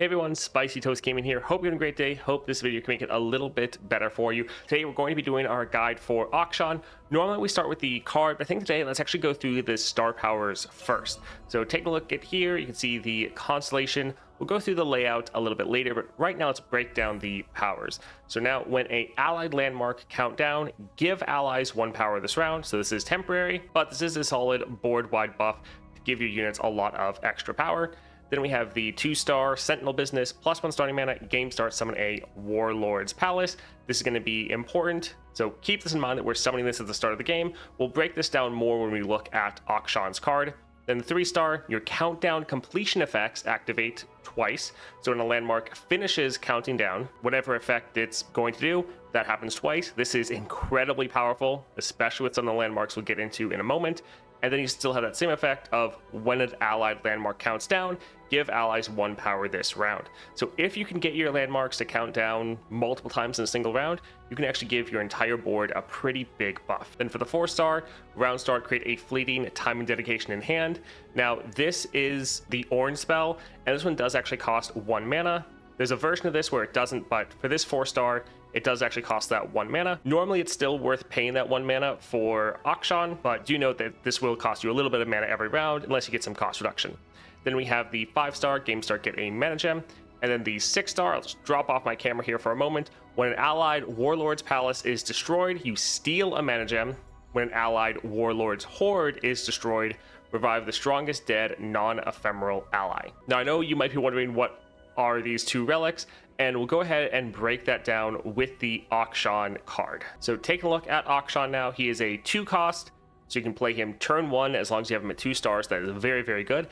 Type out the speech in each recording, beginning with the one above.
Hey everyone, Spicy Toast Gaming here. Hope you're having a great day. Hope this video can make it a little bit better for you. Today we're going to be doing our guide for Akshan. Normally we start with the card, but I think today let's actually go through the star powers first. So take a look at here, you can see the Constellation. We'll go through the layout a little bit later, but right now let's break down the powers. So now when a allied landmark count down, give allies 1 power this round. So this is temporary, but this is a solid board-wide buff to give your units a lot of extra power. Then we have the 2-star Sentinel Business, +1 starting mana, game start, summon a Warlord's Palace. This is going to be important, so keep this in mind that we're summoning this at the start of the game. We'll break this down more when we look at Akshan's card. Then the 3-star, your countdown completion effects activate twice. So when a landmark finishes counting down, whatever effect it's going to do, that happens twice. This is incredibly powerful, especially with some of the landmarks we'll get into in a moment. And then you still have that same effect of when an allied landmark counts down, give allies 1 power this round. So if you can get your landmarks to count down multiple times in a single round, you can actually give your entire board a pretty big buff. Then for the 4-star, round start, create a fleeting time and dedication in hand. Now this is the orange spell, and this one does actually cost 1 mana. There's a version of this where it doesn't, but for this 4-star, it does actually cost that 1 mana. Normally, it's still worth paying that 1 mana for Akshan, but do note that this will cost you a little bit of mana every round unless you get some cost reduction. Then we have the 5-star, game start, get a mana gem. And then the 6-star, I'll just drop off my camera here for a moment. When an allied Warlord's Palace is destroyed, you steal a mana gem. When an allied Warlord's Horde is destroyed, revive the strongest dead non-ephemeral ally. Now, I know you might be wondering what are these 2 relics, and we'll go ahead and break that down with the Akshan card. So take a look at Akshan now. He is a 2 cost, so you can play him turn 1 as long as you have him at 2 stars. That is very, very good.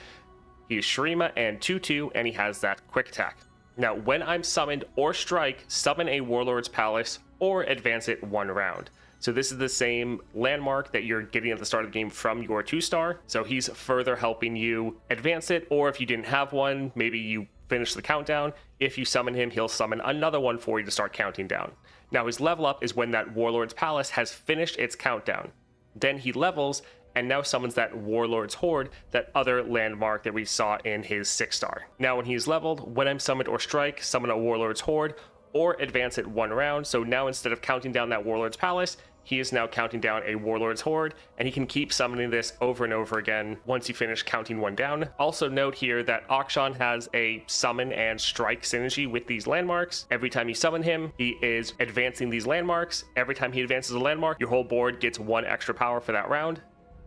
He is Shurima and 2/2, and he has that quick attack. Now, when I'm summoned or strike, summon a Warlord's Palace or advance it 1 round. So this is the same landmark that you're getting at the start of the game from your 2-star. So he's further helping you advance it, or if you didn't have one, maybe you finish the countdown. If you summon him, he'll summon another one for you to start counting down. Now his level up is when that Warlord's Palace has finished its countdown. Then he levels and now summons that Warlord's Horde, that other landmark that we saw in his 6-star. Now when he's leveled, when I'm summoned or strike, summon a Warlord's Horde or advance it 1 round. So now instead of counting down that Warlord's Palace, he is now counting down a Warlord's Horde, and he can keep summoning this over and over again once you finish counting 1 down. Also note here that Akshan has a summon and strike synergy with these landmarks. Every time you summon him, he is advancing these landmarks. Every time he advances a landmark, your whole board gets 1 extra power for that round.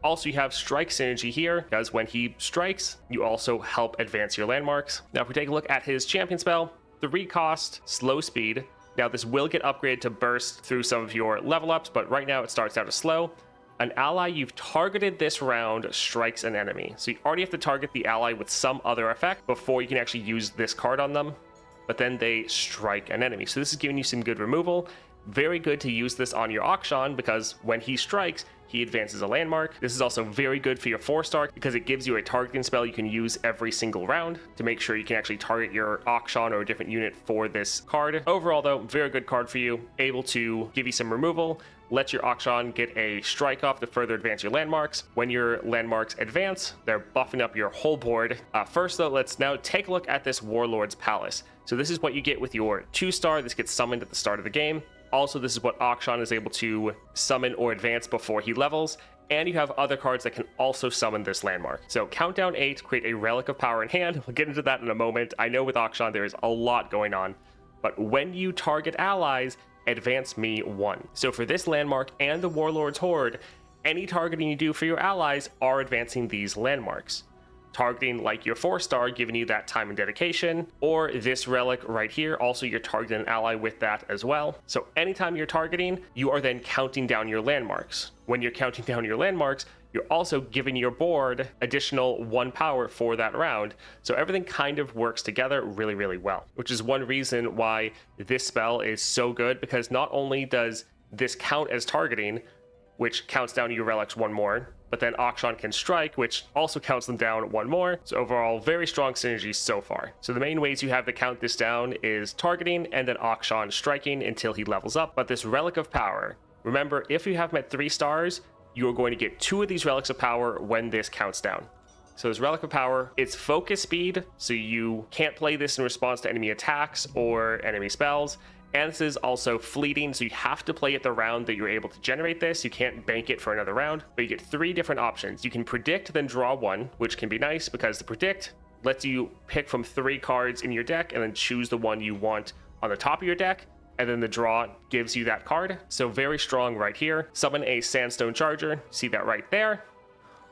Also, you have strike synergy here, because when he strikes, you also help advance your landmarks. Now, if we take a look at his champion spell, 3 cost, slow speed. Now this will get upgraded to burst through some of your level ups, but right now it starts out as slow. An ally you've targeted this round strikes an enemy. So you already have to target the ally with some other effect before you can actually use this card on them, but then they strike an enemy. So this is giving you some good removal. Very good to use this on your Akshan because when he strikes, he advances a landmark. This is also very good for your 4-star because it gives you a targeting spell you can use every single round to make sure you can actually target your Akshan or a different unit for this card. Overall though, very good card for you, able to give you some removal, let your Akshan get a strike off to further advance your landmarks. When your landmarks advance, they're buffing up your whole board. First though, let's now take a look at this Warlord's Palace. So this is what you get with your 2-star. This gets summoned at the start of the game. Also, this is what Akshan is able to summon or advance before he levels, and you have other cards that can also summon this landmark. So countdown 8, create a Relic of Power in hand. We'll get into that in a moment. I know with Akshan there is a lot going on, but when you target allies, advance me 1. So for this landmark and the Warlord's Horde, any targeting you do for your allies are advancing these landmarks. Targeting like your 4-star, giving you that time and dedication, or this relic right here, also you're targeting an ally with that as well. So anytime you're targeting, you are then counting down your landmarks. When you're counting down your landmarks, you're also giving your board additional 1 power for that round. So everything kind of works together really, really well, which is one reason why this spell is so good, because not only does this count as targeting, which counts down your relics 1 more, but then Akshan can strike, which also counts them down 1 more. So overall, very strong synergy so far. So the main ways you have to count this down is targeting and then Akshan striking until he levels up. But this Relic of Power, remember, if you have him at 3 stars, you are going to get 2 of these Relics of Power when this counts down. So this Relic of Power, it's focus speed, so you can't play this in response to enemy attacks or enemy spells. And this is also fleeting, so you have to play it the round that you're able to generate this. You can't bank it for another round, but you get 3 different options. You can predict, then draw 1, which can be nice because the predict lets you pick from 3 cards in your deck and then choose the one you want on the top of your deck. And then the draw gives you that card. So very strong right here. Summon a Sandstone Charger, see that right there.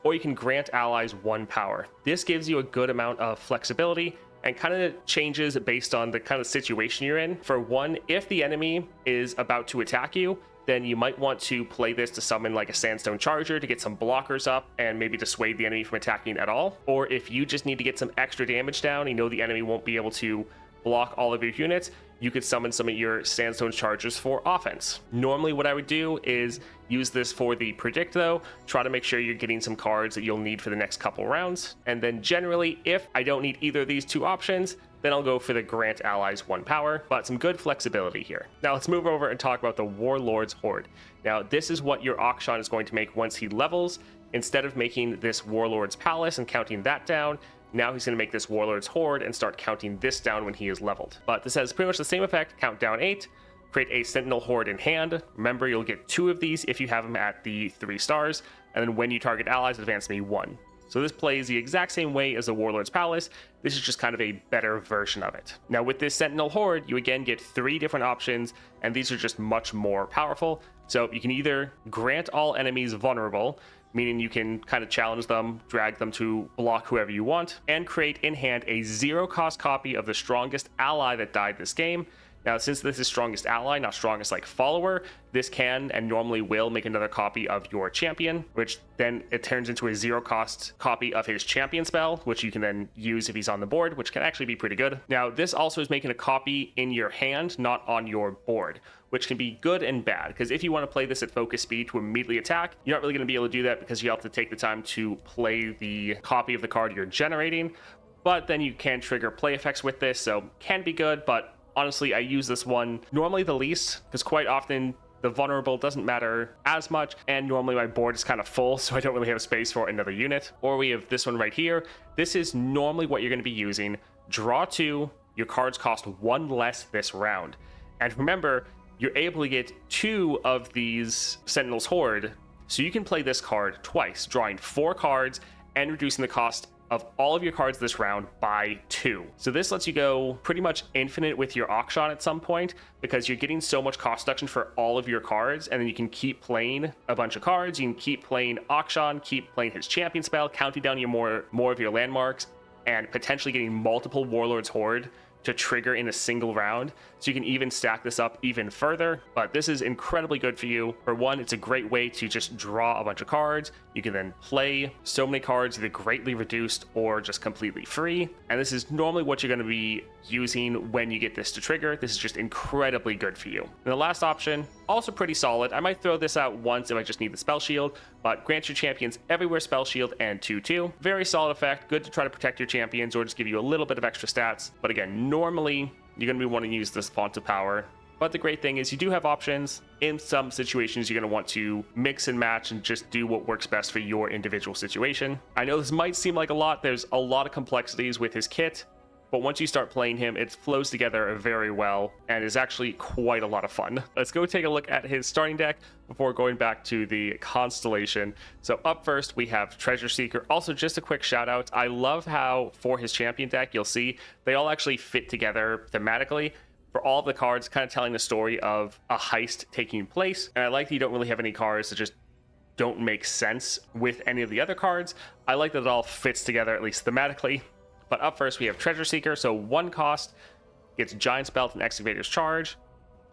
Or you can grant allies 1 power. This gives you a good amount of flexibility and kind of changes based on the kind of situation you're in. For one, if the enemy is about to attack you, then you might want to play this to summon like a Sandstone Charger to get some blockers up and maybe dissuade the enemy from attacking at all. Or if you just need to get some extra damage down, you know the enemy won't be able to block all of your units, you could summon some of your Sandstone Chargers for offense. Normally what I would do is use this for the predict though, try to make sure you're getting some cards that you'll need for the next couple rounds. And then generally, if I don't need either of these 2 options, then I'll go for the grant allies 1 power, but some good flexibility here. Now let's move over and talk about the Warlord's Horde. Now this is what your Akshan is going to make once he levels. Instead of making this Warlord's Palace and counting that down, now he's going to make this Warlord's Horde and start counting this down when he is leveled. But this has pretty much the same effect, count down 8, create a Sentinel Horde in hand. Remember, you'll get 2 of these if you have them at the 3 stars, and then when you target allies, advance me 1. So this plays the exact same way as the Warlord's Palace. This is just kind of a better version of it. Now with this Sentinel Horde, you again get 3 different options, and these are just much more powerful. So you can either grant all enemies vulnerable, meaning you can kind of challenge them, drag them to block whoever you want, and create in hand a 0-cost copy of the strongest ally that died this game. Now, since this is strongest ally, not strongest like follower, this can and normally will make another copy of your champion, which then it turns into a 0-cost copy of his champion spell, which you can then use if he's on the board, which can actually be pretty good. Now, this also is making a copy in your hand, not on your board, which can be good and bad, because if you want to play this at focus speed to immediately attack, you're not really going to be able to do that because you have to take the time to play the copy of the card you're generating, but then you can trigger play effects with this, so can be good, but honestly, I use this one normally the least, because quite often the vulnerable doesn't matter as much, and normally my board is kind of full, so I don't really have space for another unit. Or we have this one right here. This is normally what you're going to be using. Draw 2, your cards cost 1 less this round. And remember, you're able to get 2 of these Sentinel's Horde, so you can play this card twice, drawing 4 cards and reducing the cost of all of your cards this round by 2. So this lets you go pretty much infinite with your Akshan at some point, because you're getting so much cost reduction for all of your cards, and then you can keep playing a bunch of cards. You can keep playing Akshan, keep playing his champion spell, counting down your more of your landmarks, and potentially getting multiple Warlord's Horde to trigger in a single round. So you can even stack this up even further, but this is incredibly good for you. For one, it's a great way to just draw a bunch of cards. You can then play so many cards either greatly reduced or just completely free. And this is normally what you're going to be using when you get this to trigger. This is just incredibly good for you. And the last option, also pretty solid. I might throw this out once if I just need the spell shield, but grant your champions everywhere spell shield and 2/2. Very solid effect, good to try to protect your champions or just give you a little bit of extra stats. But again, normally you're going to be wanting to use this font of power. But the great thing is you do have options. In some situations, you're going to want to mix and match and just do what works best for your individual situation. I know this might seem like a lot. There's a lot of complexities with his kit, but once you start playing him, it flows together very well and is actually quite a lot of fun. Let's go take a look at his starting deck before going back to the Constellation. So up first, we have Treasure Seeker. Also, just a quick shout out. I love how for his champion deck, you'll see they all actually fit together thematically. For all the cards, kind of telling the story of a heist taking place. And I like that you don't really have any cards that just don't make sense with any of the other cards. I like that it all fits together, at least thematically. But up first, we have Treasure Seeker. So 1 cost, gets Giant's Belt and Excavator's Charge.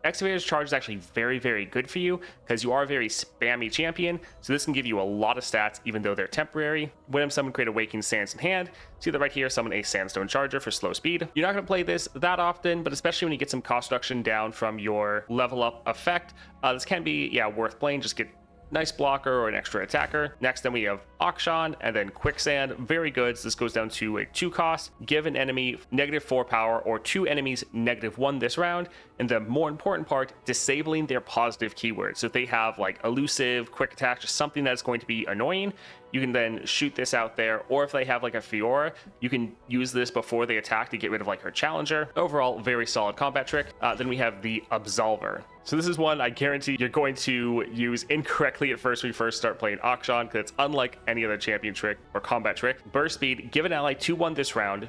Excavator's Charge is actually very, very good for you because you are a very spammy champion. So this can give you a lot of stats, even though they're temporary. When I'm summon, create Awakening Sands in hand. See that right here, summon a Sandstone Charger for slow speed. You're not going to play this that often, but especially when you get some cost reduction down from your level up effect, this can be, worth playing. Just get nice blocker or an extra attacker. Next, then we have Akshan and then Quicksand. Very good. So this goes down to a 2 cost. Give an enemy -4 power or 2 enemies -1 this round. And the more important part, disabling their positive keywords. So if they have like elusive, quick attack, just something that's going to be annoying, You can then shoot this out there, or if they have like a Fiora, you can use this before they attack to get rid of like her challenger. Overall, very solid combat trick. Then we have the Absolver. So this is one I guarantee you're going to use incorrectly at first when you first start playing Akshan, because it's unlike any other champion trick or combat trick. Burst speed, give an ally 2-1 this round.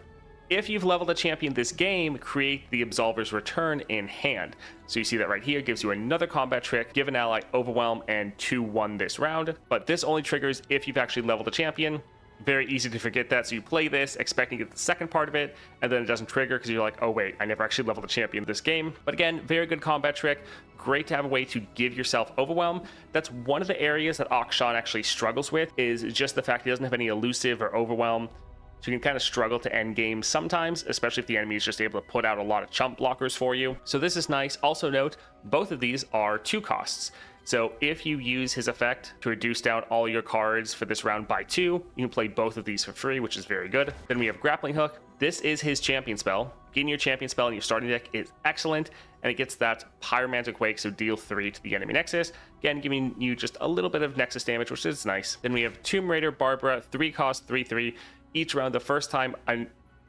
If you've leveled a champion this game, create the Absolver's return in hand. So you see that right here, gives you another combat trick, give an ally overwhelm and 2-1 this round. But this only triggers if you've actually leveled a champion. Very easy to forget that, so you play this expecting to get the second part of it, and then it doesn't trigger because you're like, oh wait, I never actually leveled a champion this game. But again, very good combat trick. Great to have a way to give yourself overwhelm. That's one of the areas that Akshan actually struggles with, is just the fact he doesn't have any elusive or overwhelm. So you can kind of struggle to end game sometimes, especially if the enemy is just able to put out a lot of chump blockers for you. So this is nice. Also note, both of these are 2 costs. So if you use his effect to reduce down all your cards for this round by 2, you can play both of these for free, which is very good. Then we have Grappling Hook. This is his champion spell. Getting your champion spell in your starting deck is excellent, and it gets that Pyromantic Wake, so deal 3 to the enemy Nexus. Again, giving you just a little bit of Nexus damage, which is nice. Then we have Tomb Raider Barbara, 3 cost, 3/3. Each round, the first time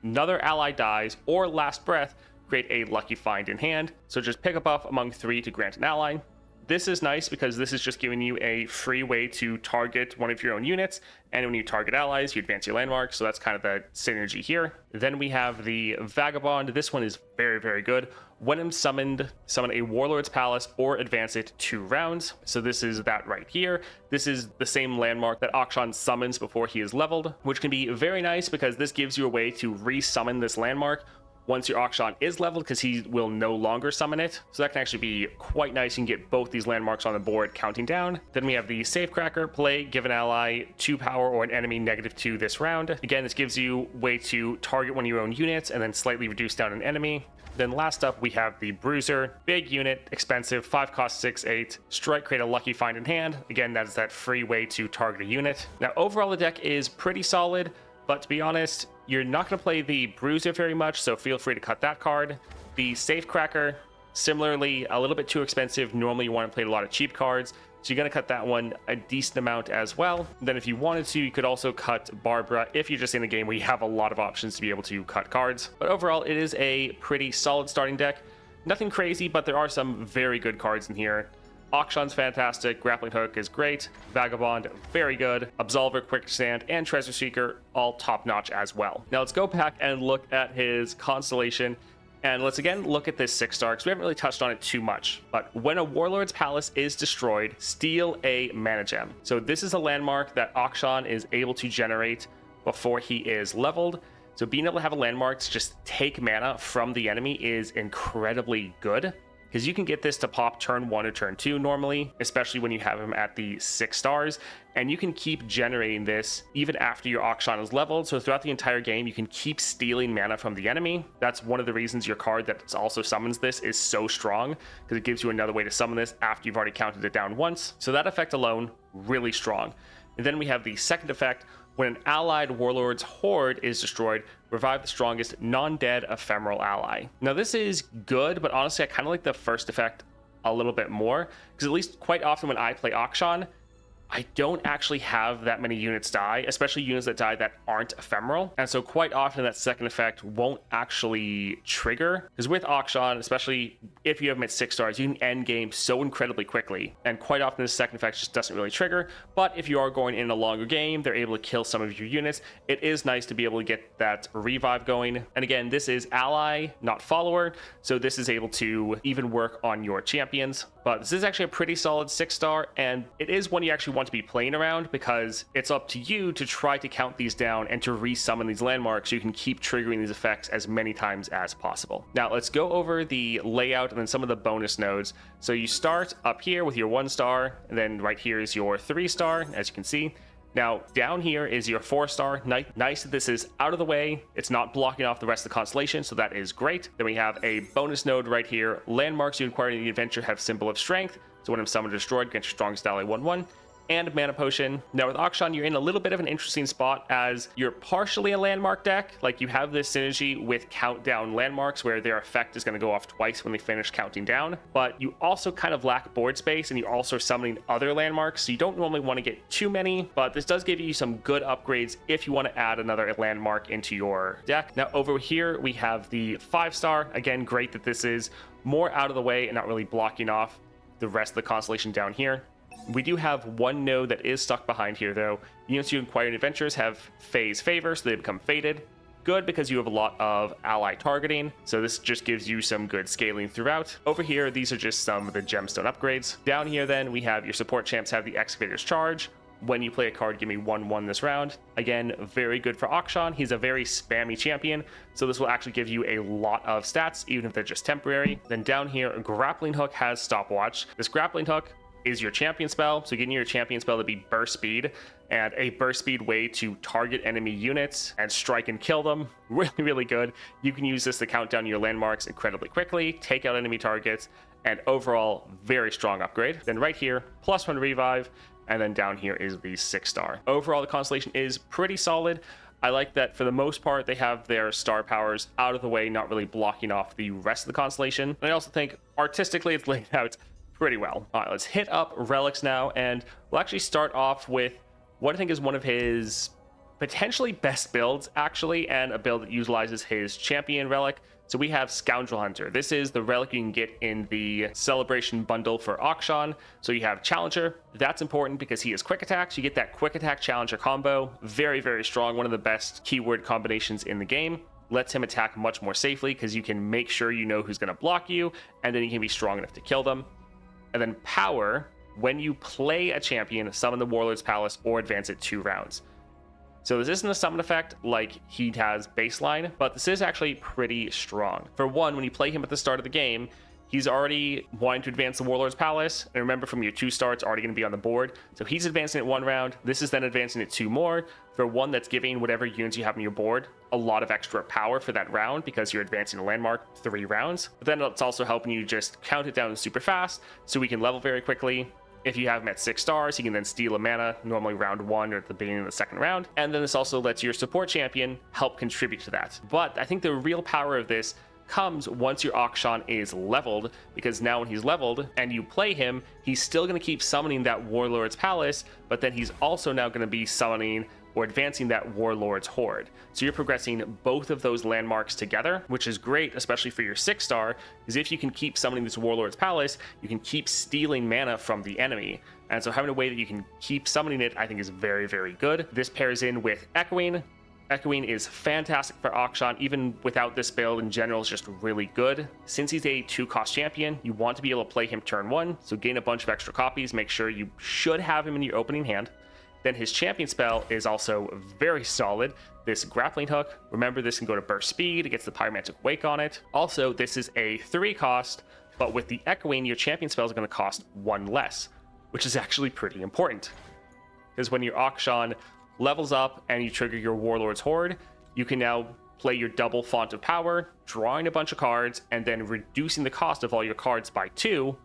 another ally dies or last breath, create a lucky find in hand. So just pick a buff among 3 to grant an ally. This is nice because this is just giving you a free way to target one of your own units, and when you target allies, you advance your landmark, so that's kind of the synergy here. Then we have the Vagabond. This one is very, very good. When I'm summoned, summon a Warlord's Palace or advance it 2 rounds. So this is that right here. This is the same landmark that Akshan summons before he is leveled, which can be very nice because this gives you a way to re-summon this landmark once your Akshan is leveled, because he will no longer summon it. So that can actually be quite nice. You can get both these landmarks on the board counting down. Then we have the Safecracker. Play, give an ally 2 power or an enemy -2 this round. Again, this gives you a way to target one of your own units and then slightly reduce down an enemy. Then last up, we have the Bruiser. Big unit, expensive, 5 cost, 6/8. Strike, create a lucky find in hand. Again, that is that free way to target a unit. Now, overall, the deck is pretty solid, but to be honest, you're not going to play the Bruiser very much, so feel free to cut that card. The Safecracker, similarly, a little bit too expensive. Normally, you want to play a lot of cheap cards, so you're going to cut that one a decent amount as well. Then if you wanted to, you could also cut Barbara if you're just in a game where you have a lot of options to be able to cut cards. But overall, it is a pretty solid starting deck. Nothing crazy, but there are some very good cards in here. Akshan's fantastic, Grappling Hook is great, Vagabond, very good, Absolver, Quicksand, and Treasure Seeker, all top-notch as well. Now let's go back and look at his Constellation, and let's again look at this 6-star, because we haven't really touched on it too much. But when a Warlord's Palace is destroyed, steal a Mana Gem. So this is a landmark that Akshan is able to generate before he is leveled. So being able to have a landmark to just take mana from the enemy is incredibly good, because you can get this to pop turn 1 or turn 2 normally, especially when you have him at the 6 stars, and you can keep generating this even after your Akshan is leveled. So throughout the entire game, you can keep stealing mana from the enemy. That's one of the reasons your card that also summons this is so strong, because it gives you another way to summon this after you've already counted it down once. So that effect alone, really strong. And then we have the second effect. When an allied warlord's horde is destroyed, revive the strongest non-dead ephemeral ally. Now this is good, but honestly I kind of like the first effect a little bit more, because at least quite often when I play Akshan, I don't actually have that many units die, especially units that die that aren't ephemeral. And so quite often that second effect won't actually trigger, because with Akshan, especially if you have him at 6 stars, you can end game so incredibly quickly. And quite often this second effect just doesn't really trigger. But if you are going in a longer game, they're able to kill some of your units. It is nice to be able to get that revive going. And again, this is ally, not follower. So this is able to even work on your champions. But this is actually a pretty solid 6-star, and it is one you actually want to be playing around, because it's up to you to try to count these down and to re-summon these landmarks so you can keep triggering these effects as many times as possible. Now let's go over the layout and then some of the bonus nodes. So you start up here with your 1-star, and then right here is your 3-star, as you can see. Now, down here is your 4-star. Nice that this is out of the way. It's not blocking off the rest of the constellation, so that is great. Then we have a bonus node right here. Landmarks you acquire in the adventure have symbol of strength. So when I'm summoned or destroyed, grant your strongest ally 1/1. and Mana Potion. Now with Akshan, you're in a little bit of an interesting spot as you're partially a landmark deck. Like you have this synergy with countdown landmarks where their effect is going to go off twice when they finish counting down, but you also kind of lack board space and you're also summoning other landmarks, so you don't normally want to get too many, but this does give you some good upgrades if you want to add another landmark into your deck. Now over here we have the 5-star. Again, great that this is more out of the way and not really blocking off the rest of the constellation down here. We do have one node that is stuck behind here though. Units you acquire in adventures have phase favor, so they become faded. Good because you have a lot of ally targeting, so this just gives you some good scaling throughout. Over here, these are just some of the gemstone upgrades. Down here then, we have your support champs have the Excavator's Charge. When you play a card, give me 1/1 this round. Again, very good for Akshan. He's a very spammy champion, so this will actually give you a lot of stats, even if they're just temporary. Then down here, Grappling Hook has Stopwatch. This Grappling Hook is your champion spell, so getting your champion spell to be burst speed, and a burst speed way to target enemy units and strike and kill them. Really good. You can use this to count down your landmarks incredibly quickly, take out enemy targets, and overall very strong upgrade. Then right here, +1 revive, and then down here is the 6-star. Overall, the constellation is pretty solid. I like that for the most part they have their star powers out of the way, not really blocking off the rest of the constellation. And I also think artistically it's laid out pretty well. All right, let's hit up Relics now, and we'll actually start off with what I think is one of his potentially best builds, actually, and a build that utilizes his champion relic. So we have Scoundrel Hunter. This is the relic you can get in the Celebration bundle for Akshan. So you have Challenger. That's important because he has quick attacks. You get that quick attack Challenger combo. Very strong. One of the best keyword combinations in the game. Lets him attack much more safely because you can make sure you know who's going to block you, and then you can be strong enough to kill them. And then Power, when you play a champion, summon the Warlord's Palace or advance it 2 rounds. So this isn't a summon effect like he has baseline, but this is actually pretty strong. For one, when you play him at the start of the game, he's already wanting to advance the Warlord's Palace. And remember, from your 2-star, it's already going to be on the board. So he's advancing it 1 round. This is then advancing it 2 more. For one, that's giving whatever units you have on your board a lot of extra power for that round because you're advancing a landmark 3 rounds. But then it's also helping you just count it down super fast so we can level very quickly. If you have him at 6 stars, he can then steal a mana, normally round 1 or at the beginning of the 2nd round. And then this also lets your support champion help contribute to that. But I think the real power of this comes once your Akshan is leveled, because now when he's leveled and you play him, he's still going to keep summoning that Warlord's Palace, but then he's also now going to be summoning or advancing that Warlord's Horde. So you're progressing both of those landmarks together, which is great, especially for your 6-star, because if you can keep summoning this Warlord's Palace, you can keep stealing mana from the enemy. And so having a way that you can keep summoning it, I think is very good. This pairs in with Echoing. Echoing is fantastic for Akshan. Even without this build in general, is just really good. Since he's a 2-cost champion, you want to be able to play him turn 1, so gain a bunch of extra copies. Make sure you should have him in your opening hand. Then his champion spell is also very solid. This Grappling Hook, remember this can go to burst speed, it gets the Pyromantic Wake on it. Also, this is a 3-cost, but with the Echoing, your champion spell is going to cost 1 less, which is actually pretty important. Because when your Akshan levels up and you trigger your Warlord's Horde, you can now play your double Font of Power, drawing a bunch of cards, and then reducing the cost of all your cards by 2.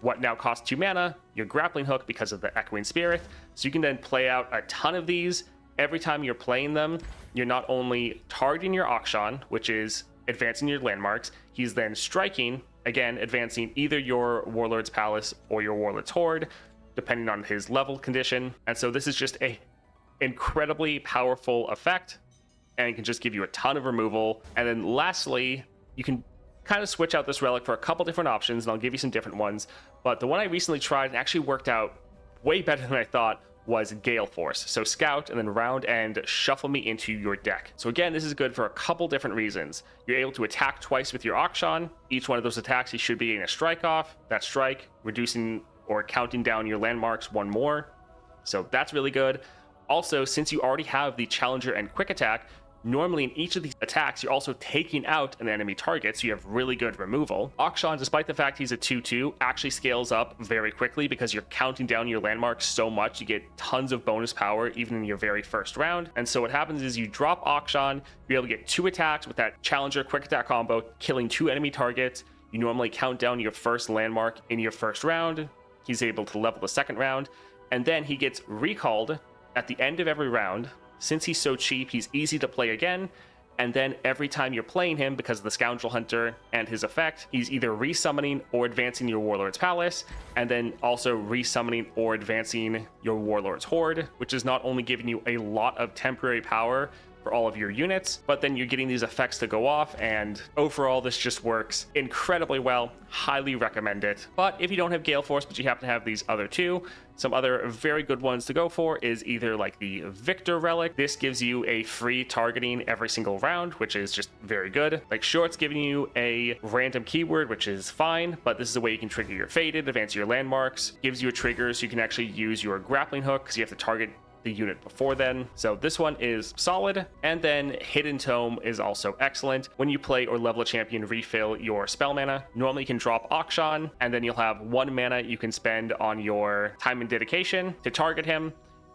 What now costs 2 mana? Your Grappling Hook because of the Echoing Spirit. So you can then play out a ton of these. Every time you're playing them, you're not only targeting your Akshan, which is advancing your landmarks, he's then striking, again, advancing either your Warlord's Palace or your Warlord's Horde, depending on his level condition. And so this is just a incredibly powerful effect, and it can just give you a ton of removal. And then lastly, you can kind of switch out this relic for a couple different options, and I'll give you some different ones. But the one I recently tried and actually worked out way better than I thought was Gale Force. So scout and then round and shuffle me into your deck. So again, this is good for a couple different reasons. You're able to attack twice with your Akshan. Each one of those attacks, you should be getting a strike off. That strike, reducing or counting down your landmarks 1 more. So that's really good. Also, since you already have the Challenger and Quick Attack, normally in each of these attacks, you're also taking out an enemy target, so you have really good removal. Akshan, despite the fact he's a 2/2, actually scales up very quickly because you're counting down your landmarks so much, you get tons of bonus power even in your very first round. And so what happens is you drop Akshan, you're able to get 2 attacks with that Challenger Quick Attack combo, killing 2 enemy targets. You normally count down your first landmark in your first round. He's able to level the 2nd round. and then he gets recalled at the end of every round. Since he's so cheap, he's easy to play again. And then every time you're playing him, because of the Scoundrel Hunter and his effect, he's either resummoning or advancing your Warlord's Palace, and then also resummoning or advancing your Warlord's Horde, which is not only giving you a lot of temporary power for all of your units, but then you're getting these effects to go off, and overall this just works incredibly well. Highly recommend it. But if you don't have Gale Force, but you happen to have these other two, some other very good ones to go for is either like the Victor Relic. This gives you a free targeting every single round, which is just very good. Like sure, it's giving you a random keyword, which is fine, but this is a way you can trigger your Faded, advance your landmarks, gives you a trigger so you can actually use your grappling hook because you have to target the unit before then. So this one is solid. And then Hidden Tome is also excellent. When you play or level a champion, refill your spell mana. Normally you can drop Akshan, and then you'll have 1 mana you can spend on your Time and Dedication to target him,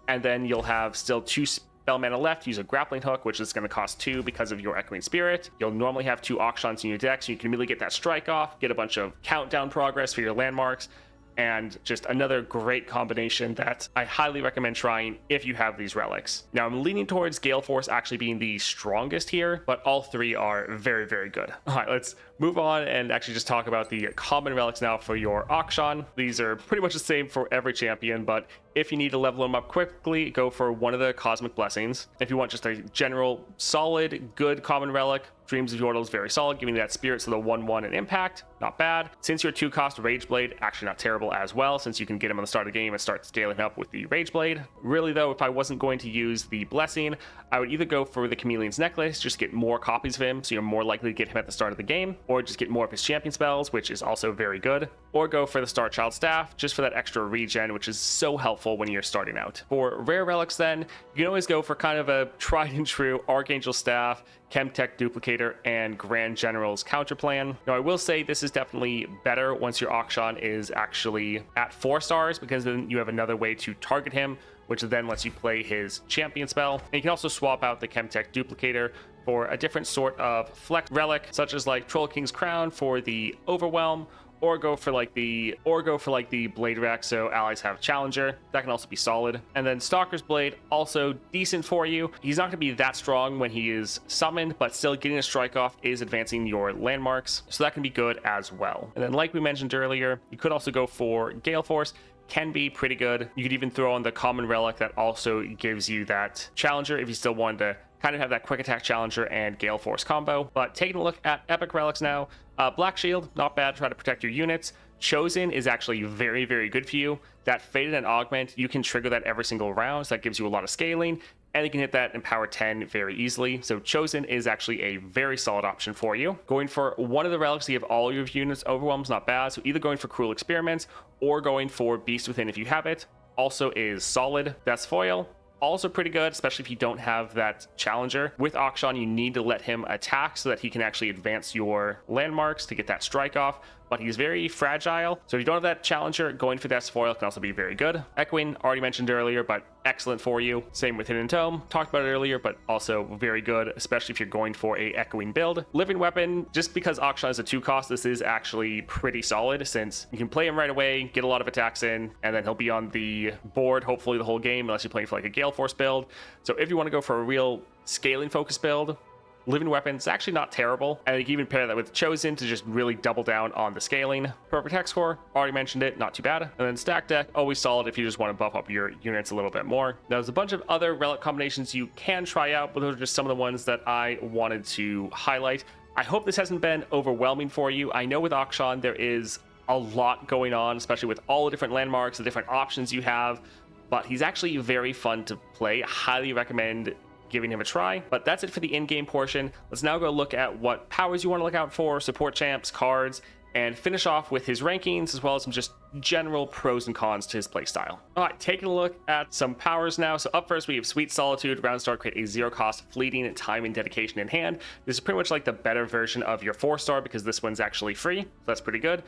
and then you'll have still 2 spell mana left. Use a grappling hook, which is going to cost 2 because of your Echoing Spirit. You'll normally have 2 Akshans in your deck, so you can immediately get that strike off, get a bunch of countdown progress for your landmarks, and just another great combination that I highly recommend trying if you have these relics. Now I'm leaning towards Gale Force actually being the strongest here, but all 3 are very, very good. All right, let's move on and actually just talk about the common relics now for your Akshan. These are pretty much the same for every champion, but if you need to level them up quickly, go for one of the Cosmic Blessings. If you want just a general, solid, good common relic, Dreams of Yordle is very solid, giving you that spirit, so the 1/1 and impact, not bad. Since your 2-cost Rageblade, actually not terrible as well, since you can get him on the start of the game and start scaling up with the Rageblade. Really though, if I wasn't going to use the Blessing, I would either go for the Chameleon's Necklace, just get more copies of him, so you're more likely to get him at the start of the game, or just get more of his champion spells, which is also very good, or go for the Star Child Staff, just for that extra regen, which is so helpful when you're starting out. For rare relics then, you can always go for kind of a tried and true Archangel Staff, Chemtech Duplicator, and Grand General's Counter Plan. Now I will say this is definitely better once your Akshan is actually at 4 stars, because then you have another way to target him, which then lets you play his champion spell. And you can also swap out the Chemtech Duplicator for a different sort of flex relic, such as like Troll King's Crown for the Overwhelm, or go for like the Blade Rack, so allies have Challenger. That can also be solid. And then Stalker's Blade, also decent for you. He's not going to be that strong when he is summoned, but still getting a strike off is advancing your landmarks, so that can be good as well. And then like we mentioned earlier, you could also go for Gale Force. Can be pretty good. You could even throw on the common relic that also gives you that Challenger if you still wanted to kind of have that quick attack Challenger and Gale Force combo. But taking a look at epic relics now, Black Shield, not bad, try to protect your units. Chosen is actually very, very good for you. That Faded and Augment, you can trigger that every single round, so that gives you a lot of scaling, and you can hit that in power 10 very easily. So Chosen is actually a very solid option for you. Going for one of the relics to give all your units Overwhelm's not bad, so either going for Cruel Experiments or going for Beast Within if you have it also is solid. That's foil. Also pretty good, especially if you don't have that Challenger. With Akshan, you need to let him attack so that he can actually advance your landmarks to get that strike off, but he's very fragile. So if you don't have that Challenger, going for that foil can also be very good. Echoing, already mentioned earlier, but excellent for you. Same with Hidden Tome, talked about it earlier, but also very good, especially if you're going for a Echoing build. Living Weapon, just because Akshan is a 2-cost, this is actually pretty solid, since you can play him right away, get a lot of attacks in, and then he'll be on the board hopefully the whole game, unless you're playing for like a Gale Force build. So if you want to go for a real scaling focus build, Living Weapon's actually not terrible, and you can even pair that with Chosen to just really double down on the scaling. Perfect Hex Core, already mentioned it, not too bad. And then Stack Deck, always solid if you just want to buff up your units a little bit more. Now, there's a bunch of other relic combinations you can try out, but those are just some of the ones that I wanted to highlight. I hope this hasn't been overwhelming for you. I know with Akshan there is a lot going on, especially with all the different landmarks, the different options you have, but he's actually very fun to play. Highly recommend giving him a try. But that's it for the in-game portion. Let's now go look at what powers you want to look out for, support champs, cards, and finish off with his rankings, as well as some just general pros and cons to his playstyle. All right, taking a look at some powers now. So up first, we have Sweet Solitude. Round start, create a 0-cost fleeting Time and Dedication in hand. This is pretty much like the better version of your 4-star, because this one's actually free. So that's pretty good.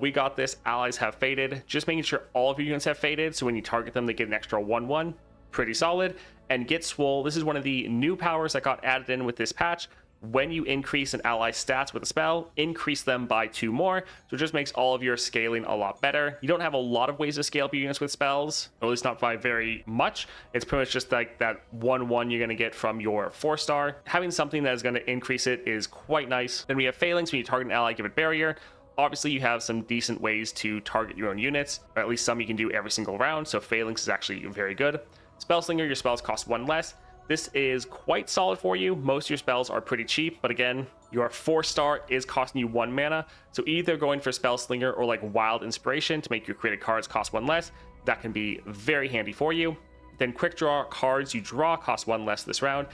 We got this. Allies have Faded. Just making sure all of your units have Faded, so when you target them, they get an extra 1/1. Pretty solid. And Get Swole, this is one of the new powers that got added in with this patch. when you increase an ally stats with a spell, increase them by 2 more. So it just makes all of your scaling a lot better. You don't have a lot of ways to scale up your units with spells, or at least not by very much. It's pretty much just like that 1/1 you're going to get from your 4-star. Having something that is going to increase it is quite nice. Then we have Phalanx. When you target an ally, give it barrier. Obviously, you have some decent ways to target your own units, or at least some you can do every single round. So Phalanx is actually very good. Spellslinger, your spells cost 1 less. This is quite solid for you. Most of your spells are pretty cheap, but again, your 4-star is costing you 1 mana. So either going for Spellslinger or like Wild Inspiration to make your created cards cost 1 less. That can be very handy for you. Then quick draw cards you draw cost 1 less this round.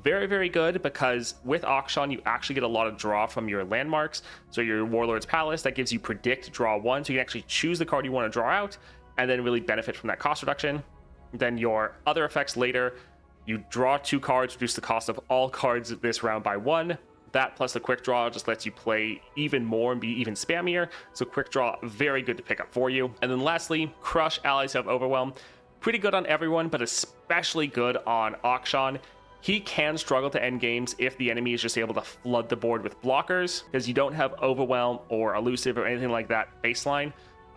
Very, very good, because with Akshan, you actually get a lot of draw from your landmarks. So your Warlord's Palace, that gives you predict draw 1. So you can actually choose the card you want to draw out and then really benefit from that cost reduction. Then your other effects later, you draw 2 cards, reduce the cost of all cards this round by 1. That plus the quick draw just lets you play even more and be even spammier. So quick draw, very good to pick up for you. And then lastly, crush allies who have overwhelm. Pretty good on everyone, but especially good on Akshan. He can struggle to end games if the enemy is just able to flood the board with blockers, because you don't have overwhelm or elusive or anything like that baseline.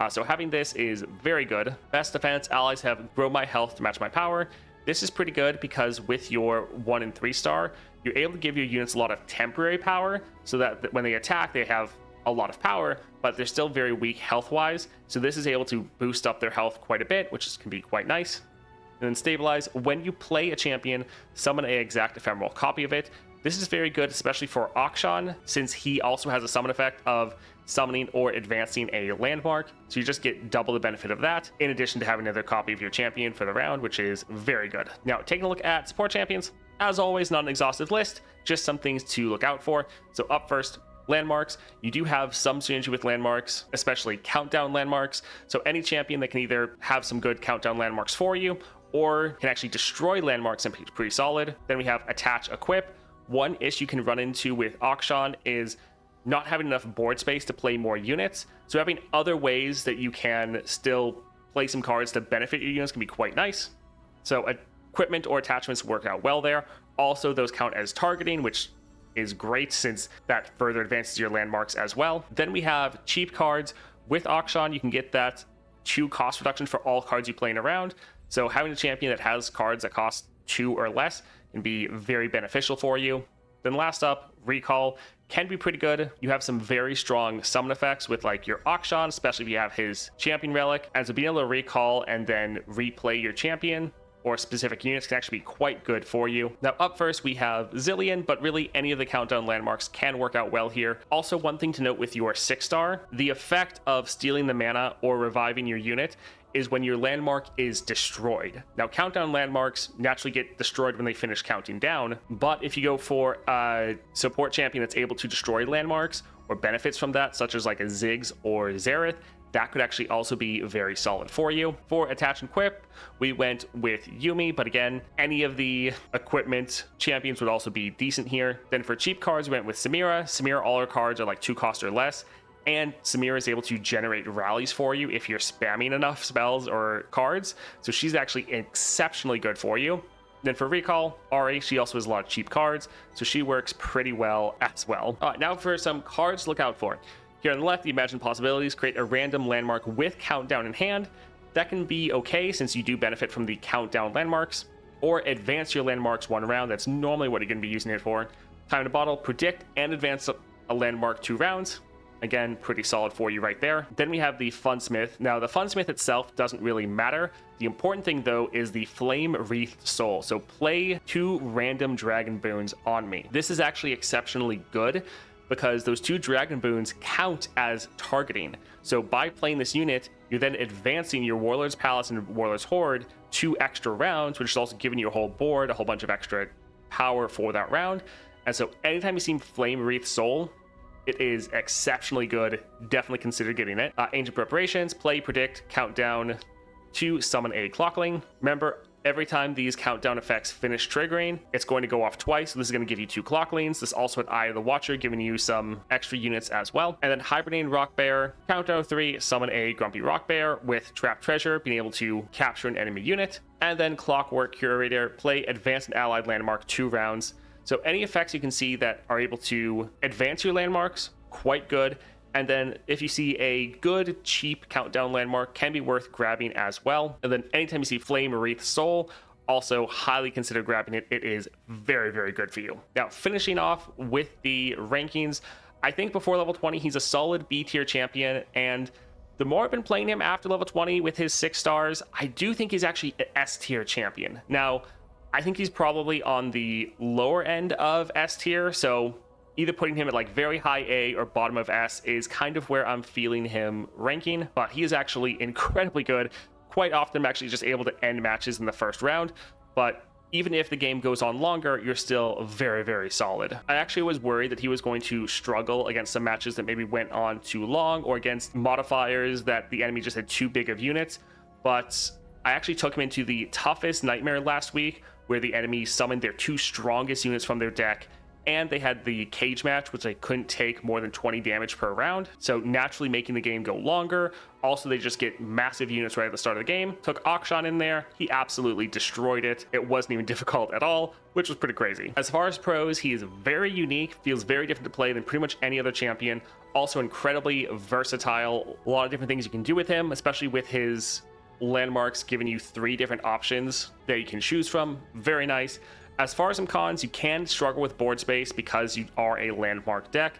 So having this is very good. Best defense, allies have grow my health to match my power. This is pretty good because with your 1 and 3-star, you're able to give your units a lot of temporary power, so that when they attack, they have a lot of power, but they're still very weak health-wise. So this is able to boost up their health quite a bit, which can be quite nice. And then stabilize. When you play a champion, summon an exact ephemeral copy of it. This is very good, especially for Akshan, since he also has a summon effect of summoning or advancing a landmark. So you just get double the benefit of that, in addition to having another copy of your champion for the round, which is very good. Now, taking a look at support champions, as always, not an exhaustive list, just some things to look out for. So up first, landmarks. You do have some synergy with landmarks, especially countdown landmarks. So any champion that can either have some good countdown landmarks for you, or can actually destroy landmarks and be pretty solid. Then we have attach equip. One issue you can run into with Akshan is not having enough board space to play more units. So having other ways that you can still play some cards to benefit your units can be quite nice. So equipment or attachments work out well there. Also, those count as targeting, which is great since that further advances your landmarks as well. Then we have cheap cards. With Akshan, you can get that 2 cost reduction for all cards you play in a round. So having a champion that has cards that cost 2 or less can be very beneficial for you. Then last up, recall can be pretty good. You have some very strong summon effects with like your Akshan, especially if you have his champion relic. And so being able to recall and then replay your champion or specific units can actually be quite good for you. Now up first we have Zillion, but really any of the countdown landmarks can work out well here. Also, one thing to note with your 6-star, the effect of stealing the mana or reviving your unit is when your landmark is destroyed. Now, countdown landmarks naturally get destroyed when they finish counting down, but if you go for a support champion that's able to destroy landmarks or benefits from that, such as like a Ziggs or Xerath, that could actually also be very solid for you. For attach and equip, we went with Yuumi, but again, any of the equipment champions would also be decent here. Then for cheap cards, we went with Samira. Samira, all her cards are like 2 cost or less, and Samira is able to generate rallies for you if you're spamming enough spells or cards. So she's actually exceptionally good for you. Then for recall, Ari, she also has a lot of cheap cards, so she works pretty well as well. All right, now for some cards to look out for. Here on the left, the Imagined Possibilities, create a random landmark with countdown in hand. That can be okay since you do benefit from the countdown landmarks, or advance your landmarks 1 round. That's normally what you're going to be using it for. Time to bottle, predict and advance a landmark 2 rounds. Again, pretty solid for you right there. Then we have the Funsmith. Now, the Funsmith itself doesn't really matter. The important thing, though, is the Flame Wreathed Soul. So play 2 random dragon boons on me. This is actually exceptionally good because those 2 dragon boons count as targeting. So by playing this unit, you're then advancing your Warlord's Palace and Warlord's Horde 2 extra rounds, which is also giving you a whole board, a whole bunch of extra power for that round. And so anytime you see Flame Wreathed Soul, it is exceptionally good. Definitely consider getting it. Ancient Preparations, play, predict, countdown to summon a Clockling. Remember, every time these countdown effects finish triggering, it's going to go off twice. So this is going to give you 2 Clocklings. This also had Eye of the Watcher, giving you some extra units as well. And then Hibernating Rock Bear, countdown 3, summon a Grumpy Rock Bear with Trap Treasure, being able to capture an enemy unit. And then Clockwork Curator, play, advance an allied landmark 2 rounds. So any effects you can see that are able to advance your landmarks, quite good. And then if you see a good, cheap countdown landmark, can be worth grabbing as well. And then anytime you see Flame Wreath Soul, also highly consider grabbing it. It is very, very good for you. Now, finishing off with the rankings, I think before level 20, he's a solid B tier champion. And the more I've been playing him after level 20 with his 6 stars, I do think he's actually an S tier champion. Now, I think he's probably on the lower end of S tier. So either putting him at like very high A or bottom of S is kind of where I'm feeling him ranking, but he is actually incredibly good. Quite often I'm actually just able to end matches in the first round, but even if the game goes on longer, you're still very, very solid. I actually was worried that he was going to struggle against some matches that maybe went on too long, or against modifiers that the enemy just had too big of units, but I actually took him into the toughest nightmare last week, where the enemy summoned their 2 strongest units from their deck, and they had the cage match, which they couldn't take more than 20 damage per round, so naturally making the game go longer. Also, they just get massive units right at the start of the game. Took Akshan in there, he absolutely destroyed it. It wasn't even difficult at all, which was pretty crazy. As far as pros, he is very unique, feels very different to play than pretty much any other champion. Also incredibly versatile, a lot of different things you can do with him, especially with his landmarks giving you 3 different options that you can choose from. Very nice. As far as some cons, you can struggle with board space because you are a landmark deck,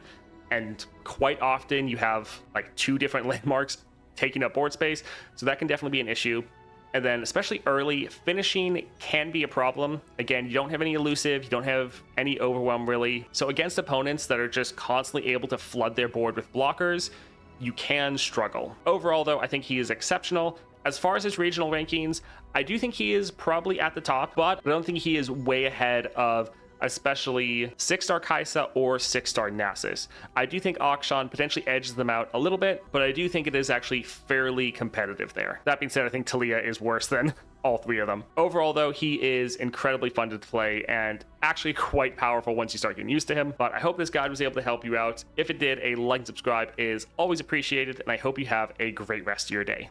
and quite often you have like 2 different landmarks taking up board space, so that can definitely be an issue. And then especially early, finishing can be a problem. Again, you don't have any elusive, you don't have any overwhelm really, so against opponents that are just constantly able to flood their board with blockers, you can struggle. Overall though, I think he is exceptional. As far as his regional rankings, I do think he is probably at the top, but I don't think he is way ahead of especially 6-star Kaisa or 6-star Nasus. I do think Akshan potentially edges them out a little bit, but I do think it is actually fairly competitive there. That being said, I think Talia is worse than all 3 of them. Overall though, he is incredibly fun to play and actually quite powerful once you start getting used to him. But I hope this guide was able to help you out. If it did, a like and subscribe is always appreciated, and I hope you have a great rest of your day.